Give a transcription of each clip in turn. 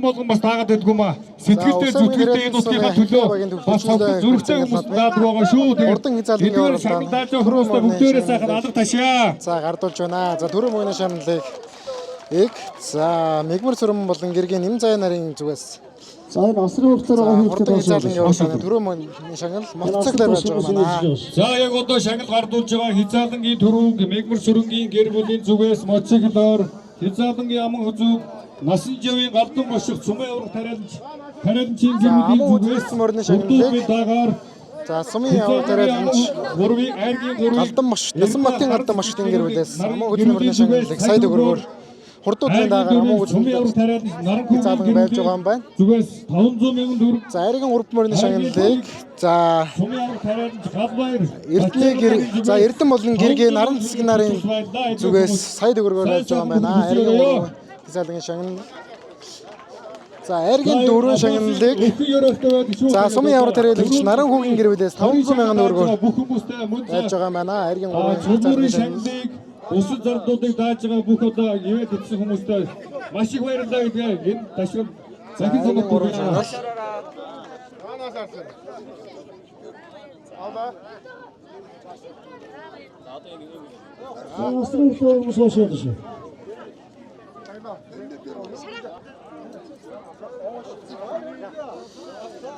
хүн болгон бас таагаад байдгүй маа. Сэтгэлдээ зүтгэлтэй энэ утгийнхаа төлөө бас зүрхтэй хүмүүс даадаг байгаа шүү. Тэгээд шагналдааж хүмүүстэй бүгдээрээ сайхан алга ташаа. За гардуулж байна. За төрөө мөний шагналыг за мигмар сүрэн болон гэргийн нэм зай нарын зүгээс. За энэ асрын хувцаар байгаа хурдан хязгаарлан явуулсан төрөө мөний шагнал моцогдоор байж байгаа байна. За яг одоо шагнал гардуулж байгаа хязгаарлангийн төрөв мигмар сүрэнгийн гэр бүлийн зүгээс моцогдоор хязгаарлангийн аман хүзүүг насан живийн галдан бошиг цумын ураг тариаланчийн гэр бүлийн зүгээс мөрний шагналыг за сумын яваа тариаланч гурвын айргийн гурвын галдан бошиг насан батын галдан бошигтын гэр бүлээс аман хүзүүний мөрний шагналыг сая төгрөгөөр хурдуудын дагаар аман хүзүүний хязгаарлан байж байгаа юм байна. Зүгээс 500 мянган төгрөг. За айргийн урд мөрний шагналыг за цумын ураг тариаланч Галбаяр Эрдэнэ гэр за Эрдэнэ болон гэргийн наран цэцэг нарын зүгээс сая төгрөгөөр байж байгаа юм байна. Айргийн хязгаарлан шагнал за айргийн дөрвөн шагналыг за сумын яваа тариалагч наран хүүгийн гэр бүлээс 500 мянган төгрөгөөр бүх хүмүүстэй мөн байж байгаа юм байна. Айргийн гурвын шагналыг усад зардуудыг дааж байгаа бүх одоо ивэд идсэн хүмүүстэй маш их баярлалаа гэдгийг энэ ташил захин соног гурвын шагнал асрын хүмүүс уушаад шүү.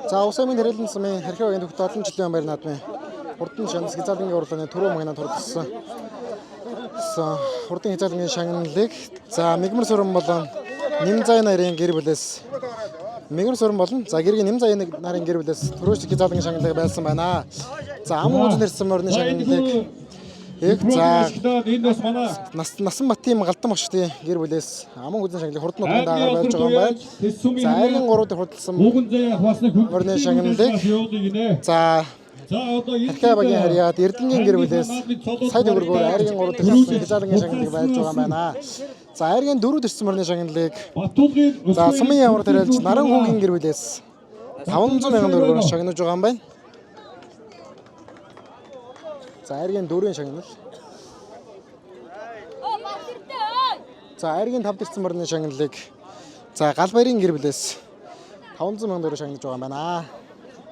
за усамын тариалан сумын харьяа багийн төгтө олон жилийн баяр наадмын хурдан шагнал хязгаарлангийн урлагийн төрөө магнаа турдсан. Хурдан хязгаарлангийн шагналыг за мигмар сүрэн болон нэм зай нарын гэр бүлээс мигмар сүрэн болон за гэргийн нэм зай нарын гэр бүлээс төрөөч хязгаарлангийн шагналыг байлсан байна. За аман үзэн ирсэн мөрний шагналыг за энэ бас манай насан батын галдан бошигтын гэр бүлээс аман үзэн шагналыг хурдан удаа дагаар байж байгаа юм байна. За айргийн 3 дахь хурдсан мөрний шагналыг за харьяа багийн харьяат Эрдэнэгийн гэр бүлээс сая төгрөгөөр айргийн 3 дахь хязгаарлангийн шагналыг байж байгаа юм байна. За айргийн 4 төрсэн мөрний шагналыг за сумын явар тариалж наран хүүгийн гэр бүлээс 500 мянган төгрөгөөр шагнаж байгаа юм байна. за айргийн 4-ийн шагнал за айргийн 5 төрсэн мөрний шагналыг за Галбаярын гэр бүлээс 500 мянган төгрөгөөр шагнаж байгаа юм байна.